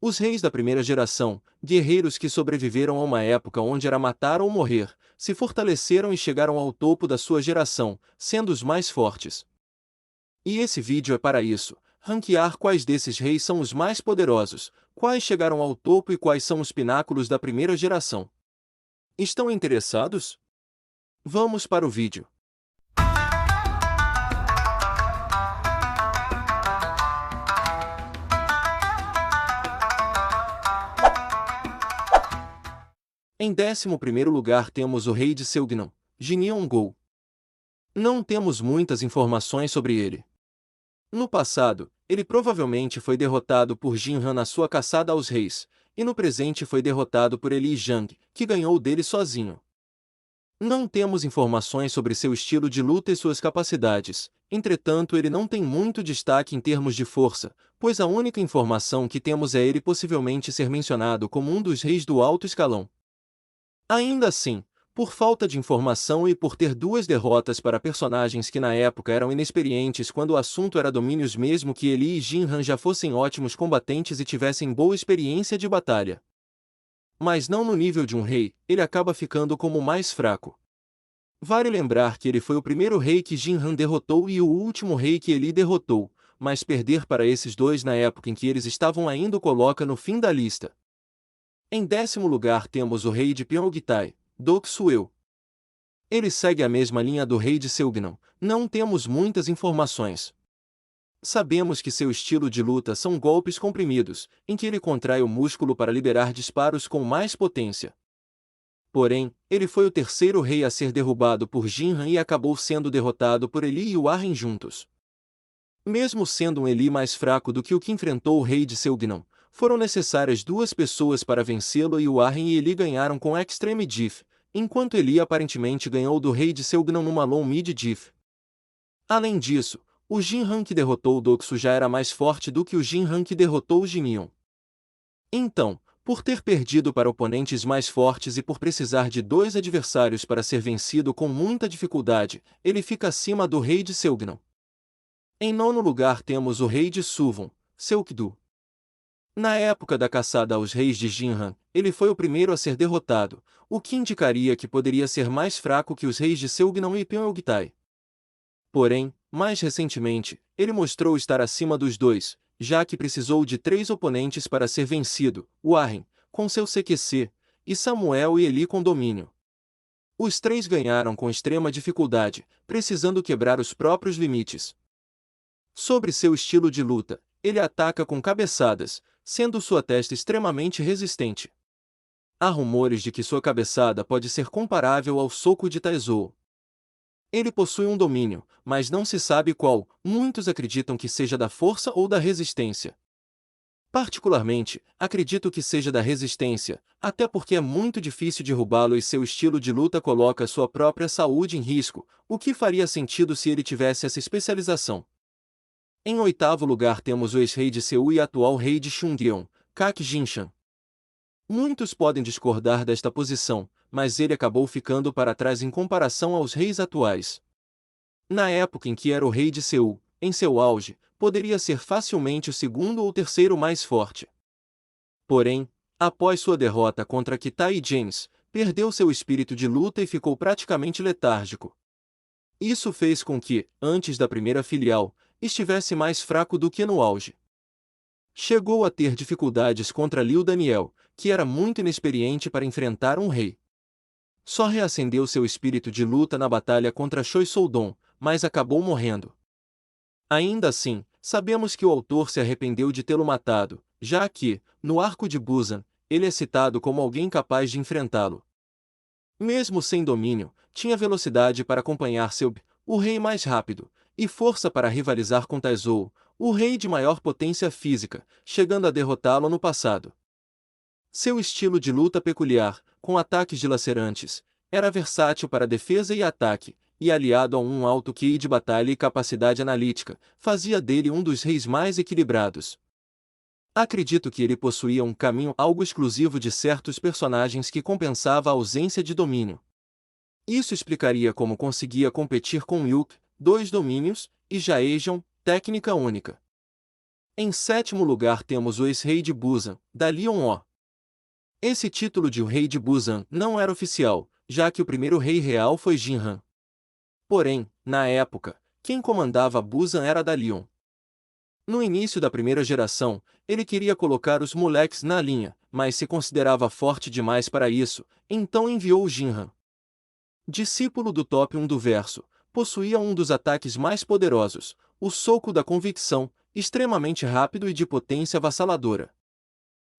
Os reis da primeira geração, guerreiros que sobreviveram a uma época onde era matar ou morrer, se fortaleceram e chegaram ao topo da sua geração, sendo os mais fortes. E esse vídeo é para isso, ranquear quais desses reis são os mais poderosos, quais chegaram ao topo e quais são os pináculos da primeira geração. Estão interessados? Vamos para o vídeo. Em 11º lugar temos o rei de Seugnon, Jinyeong-gu. Não temos muitas informações sobre ele. No passado, ele provavelmente foi derrotado por Jin Han na sua caçada aos reis, e no presente foi derrotado por Li Jang, que ganhou dele sozinho. Não temos informações sobre seu estilo de luta e suas capacidades, entretanto ele não tem muito destaque em termos de força, pois a única informação que temos é ele possivelmente ser mencionado como um dos reis do alto escalão. Ainda assim, por falta de informação e por ter duas derrotas para personagens que na época eram inexperientes quando o assunto era domínios, mesmo que Li e Jin Han já fossem ótimos combatentes e tivessem boa experiência de batalha, mas não no nível de um rei, ele acaba ficando como o mais fraco. Vale lembrar que ele foi o primeiro rei que Jin Han derrotou e o último rei que Li derrotou, mas perder para esses dois na época em que eles estavam ainda o coloca no fim da lista. Em 10º lugar temos o rei de Pyeongtae, Doksueo. Ele segue a mesma linha do rei de Seugnon, não temos muitas informações. Sabemos que seu estilo de luta são golpes comprimidos, em que ele contrai o músculo para liberar disparos com mais potência. Porém, ele foi o terceiro rei a ser derrubado por Jin Han e acabou sendo derrotado por Li e Warren juntos. Mesmo sendo um Li mais fraco do que o que enfrentou o rei de Seugnon, foram necessárias duas pessoas para vencê-lo e Warren e Li ganharam com Extreme Diff, enquanto Li aparentemente ganhou do rei de Seugnon numa Long Mid Diff. Além disso, o Jin Han que derrotou o Doksu já era mais forte do que o Jin Han que derrotou o Jinyeon. Então, por ter perdido para oponentes mais fortes e por precisar de dois adversários para ser vencido com muita dificuldade, ele fica acima do rei de Seugnon. Em 9º lugar temos o rei de Suwon, Seokdu. Na época da caçada aos reis de Jin Han, ele foi o primeiro a ser derrotado, o que indicaria que poderia ser mais fraco que os reis de Seugnon e Pyeongtae. Porém, mais recentemente, ele mostrou estar acima dos dois, já que precisou de 3 oponentes para ser vencido: Warren, com seu CQC, e Samuel e Li com domínio. Os 3 ganharam com extrema dificuldade, precisando quebrar os próprios limites. Sobre seu estilo de luta, ele ataca com cabeçadas, sendo sua testa extremamente resistente. Há rumores de que sua cabeçada pode ser comparável ao soco de Taizou. Ele possui um domínio, mas não se sabe qual, muitos acreditam que seja da força ou da resistência. Particularmente, acredito que seja da resistência, até porque é muito difícil derrubá-lo e seu estilo de luta coloca sua própria saúde em risco, o que faria sentido se ele tivesse essa especialização. Em 8º lugar temos o ex-rei de Seul e atual rei de Chungcheon, Kak Jinshan. Muitos podem discordar desta posição, mas ele acabou ficando para trás em comparação aos reis atuais. Na época em que era o rei de Seul, em seu auge, poderia ser facilmente o segundo ou terceiro mais forte. Porém, após sua derrota contra Kitai e James, perdeu seu espírito de luta e ficou praticamente letárgico. Isso fez com que, antes da primeira filial, estivesse mais fraco do que no auge. Chegou a ter dificuldades contra Liu Daniel, que era muito inexperiente para enfrentar um rei. Só reacendeu seu espírito de luta na batalha contra Choi Soldon, mas acabou morrendo. Ainda assim, sabemos que o autor se arrependeu de tê-lo matado, já que, no arco de Busan, ele é citado como alguém capaz de enfrentá-lo. Mesmo sem domínio, tinha velocidade para acompanhar Seub, o rei mais rápido, e força para rivalizar com Taizou, o rei de maior potência física, chegando a derrotá-lo no passado. Seu estilo de luta peculiar, com ataques dilacerantes, era versátil para defesa e ataque, e aliado a um alto QI de batalha e capacidade analítica, fazia dele um dos reis mais equilibrados. Acredito que ele possuía um caminho algo exclusivo de certos personagens que compensava a ausência de domínio. Isso explicaria como conseguia competir com Yuk, 2 domínios, e Jaejeon, técnica única. Em sétimo lugar temos o ex-rei de Busan, Dalion-o. Esse título de o rei de Busan não era oficial, já que o primeiro rei real foi Jinhan. Porém, na época, quem comandava Busan era Dalion. No início da primeira geração, ele queria colocar os moleques na linha, mas se considerava forte demais para isso, então enviou Jinhan. Discípulo do top 1 do verso, possuía um dos ataques mais poderosos, o soco da convicção, extremamente rápido e de potência avassaladora.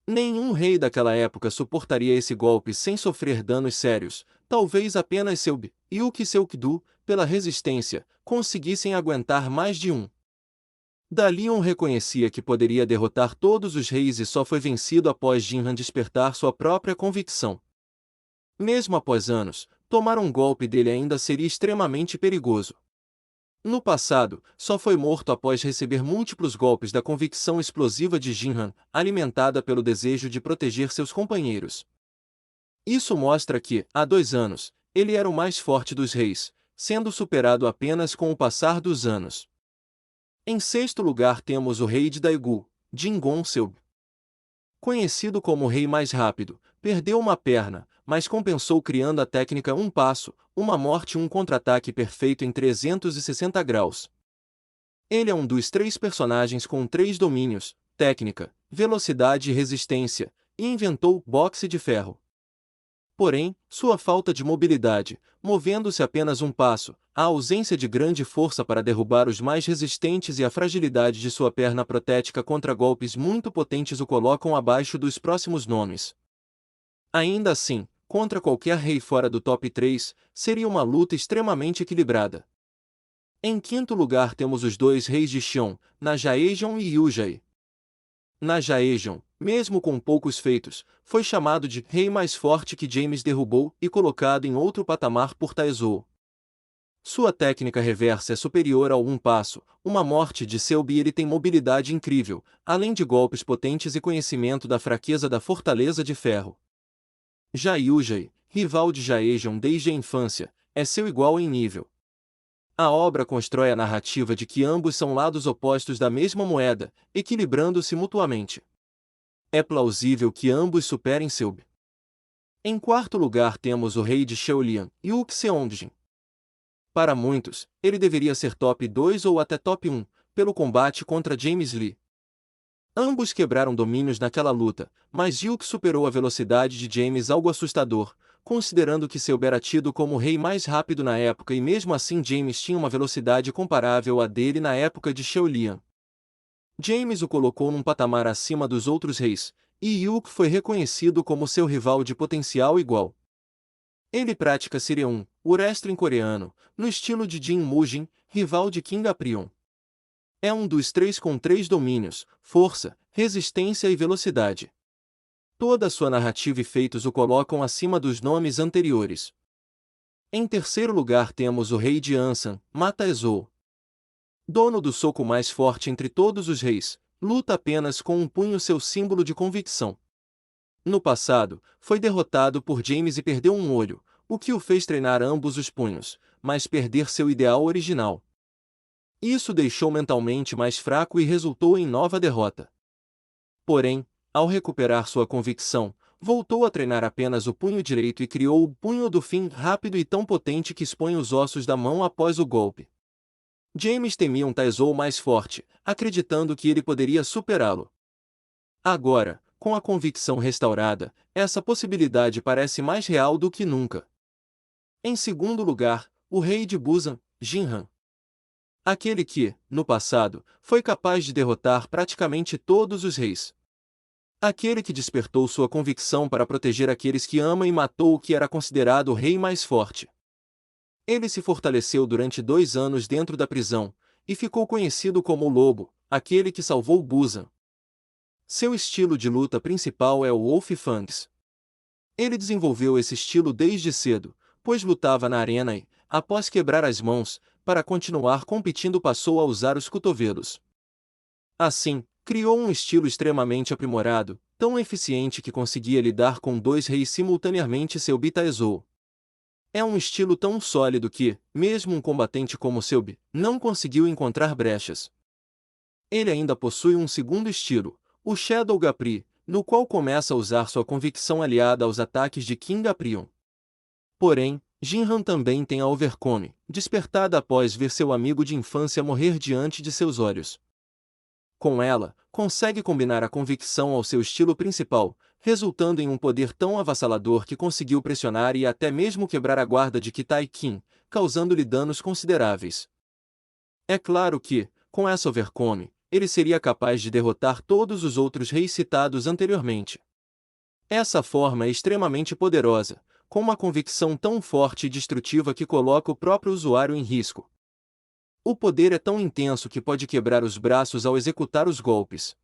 Nenhum rei daquela época suportaria esse golpe sem sofrer danos sérios, talvez apenas Seob e o Seokdu, pela resistência, conseguissem aguentar mais de um. Dalion reconhecia que poderia derrotar todos os reis e só foi vencido após Jinhan despertar sua própria convicção. Mesmo após anos, tomar um golpe dele ainda seria extremamente perigoso. No passado, só foi morto após receber múltiplos golpes da convicção explosiva de Jinhan, alimentada pelo desejo de proteger seus companheiros. Isso mostra que, há 2 anos, ele era o mais forte dos reis, sendo superado apenas com o passar dos anos. Em sexto lugar temos o rei de Daegu, Jingon Seob. Conhecido como o rei mais rápido, perdeu uma perna, mas compensou criando a técnica um passo, uma morte e um contra-ataque perfeito em 360 graus. Ele é um dos 3 personagens com 3 domínios, técnica, velocidade e resistência, e inventou boxe de ferro. Porém, sua falta de mobilidade, movendo-se apenas um passo, a ausência de grande força para derrubar os mais resistentes e a fragilidade de sua perna protética contra golpes muito potentes o colocam abaixo dos próximos nomes. Ainda assim, contra qualquer rei fora do top 3, seria uma luta extremamente equilibrada. Em quinto lugar temos os 2 reis de Xion, Najaejon e Yujai. Najaejon, mesmo com poucos feitos, foi chamado de rei mais forte que James derrubou e colocado em outro patamar por Taezou. Sua técnica reversa é superior ao um passo, uma morte de Seob e ele tem mobilidade incrível, além de golpes potentes e conhecimento da fraqueza da fortaleza de ferro. Já Yujai, rival de Jaejon desde a infância, é seu igual em nível. A obra constrói a narrativa de que ambos são lados opostos da mesma moeda, equilibrando-se mutuamente. É plausível que ambos superem Seob. Em quarto lugar temos o rei de Sheolian, Yu Seongjin. Para muitos, ele deveria ser top 2 ou até top 1, pelo combate contra James Lee. Ambos quebraram domínios naquela luta, mas Yuk superou a velocidade de James algo assustador, considerando que Seob era tido como o rei mais rápido na época e mesmo assim James tinha uma velocidade comparável à dele na época de Sheolian. James o colocou num patamar acima dos outros reis, e Yuk foi reconhecido como seu rival de potencial igual. Ele pratica Sireum, o wrestling coreano, no estilo de Jin Mujin, rival de Kim Gaprion. É um dos 3 com 3 domínios, força, resistência e velocidade. Toda a sua narrativa e feitos o colocam acima dos nomes anteriores. Em terceiro lugar temos o rei de Ansan, Mataezou. Dono do soco mais forte entre todos os reis, luta apenas com um punho, seu símbolo de convicção. No passado, foi derrotado por James e perdeu um olho, o que o fez treinar ambos os punhos, mas perder seu ideal original. Isso deixou mentalmente mais fraco e resultou em nova derrota. Porém, ao recuperar sua convicção, voltou a treinar apenas o punho direito e criou o punho do fim rápido e tão potente que expõe os ossos da mão após o golpe. James temia um Taezou mais forte, acreditando que ele poderia superá-lo. Agora, com a convicção restaurada, essa possibilidade parece mais real do que nunca. Em segundo lugar, o rei de Busan, Jinhan. Aquele que, no passado, foi capaz de derrotar praticamente todos os reis. Aquele que despertou sua convicção para proteger aqueles que ama e matou o que era considerado o rei mais forte. Ele se fortaleceu durante 2 anos dentro da prisão, e ficou conhecido como o Lobo, aquele que salvou Busan. Seu estilo de luta principal é o Wolf Fangs. Ele desenvolveu esse estilo desde cedo, pois lutava na arena e, após quebrar as mãos, para continuar competindo passou a usar os cotovelos. Assim, criou um estilo extremamente aprimorado, tão eficiente que conseguia lidar com 2 reis simultaneamente. Seob Taezou. É um estilo tão sólido que, mesmo um combatente como Seob, não conseguiu encontrar brechas. Ele ainda possui um segundo estilo, o Shadow Gapri, no qual começa a usar sua convicção aliada aos ataques de King Gaprion. Porém, Jinhan também tem a Overcome, despertada após ver seu amigo de infância morrer diante de seus olhos. Com ela, consegue combinar a convicção ao seu estilo principal, resultando em um poder tão avassalador que conseguiu pressionar e até mesmo quebrar a guarda de Kitai Kin, causando-lhe danos consideráveis. É claro que, com essa Overcome, ele seria capaz de derrotar todos os outros reis citados anteriormente. Essa forma é extremamente poderosa, com uma convicção tão forte e destrutiva que coloca o próprio usuário em risco. O poder é tão intenso que pode quebrar os braços ao executar os golpes.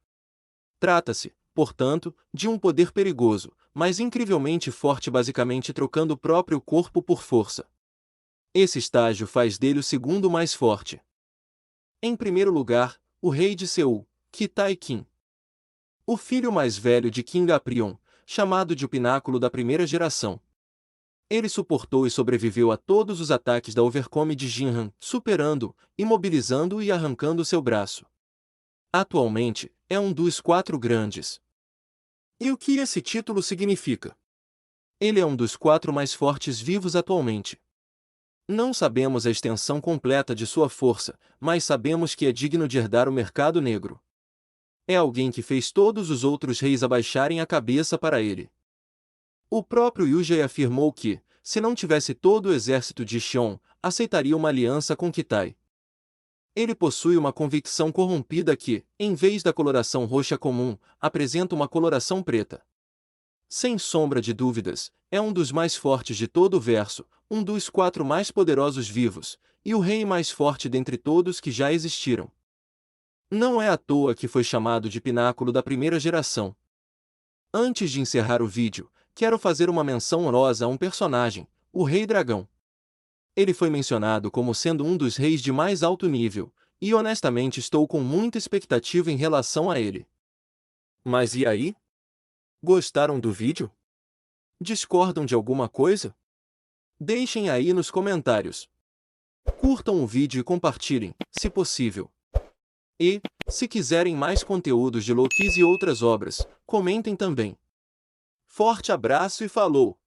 Trata-se, portanto, de um poder perigoso, mas incrivelmente forte, basicamente trocando o próprio corpo por força. Esse estágio faz dele o segundo mais forte. Em primeiro lugar, o rei de Seul, Kitai Kin. O filho mais velho de King Gaprion, chamado de o Pináculo da primeira geração. Ele suportou e sobreviveu a todos os ataques da Overcome de Jinhan, superando, imobilizando e arrancando seu braço. Atualmente, é um dos 4 grandes. E o que esse título significa? Ele é um dos 4 mais fortes vivos atualmente. Não sabemos a extensão completa de sua força, mas sabemos que é digno de herdar o mercado negro. É alguém que fez todos os outros reis abaixarem a cabeça para ele. O próprio Yujie afirmou que, se não tivesse todo o exército de Xion, aceitaria uma aliança com Kitai. Ele possui uma convicção corrompida que, em vez da coloração roxa comum, apresenta uma coloração preta. Sem sombra de dúvidas, é um dos mais fortes de todo o verso, um dos 4 mais poderosos vivos, e o rei mais forte dentre todos que já existiram. Não é à toa que foi chamado de Pináculo da primeira geração. Antes de encerrar o vídeo, quero fazer uma menção honrosa a um personagem, o Rei Dragão. Ele foi mencionado como sendo um dos reis de mais alto nível, e honestamente estou com muita expectativa em relação a ele. Mas e aí? Gostaram do vídeo? Discordam de alguma coisa? Deixem aí nos comentários. Curtam o vídeo e compartilhem, se possível. E, se quiserem mais conteúdos de Loki's e outras obras, comentem também. Forte abraço e falou!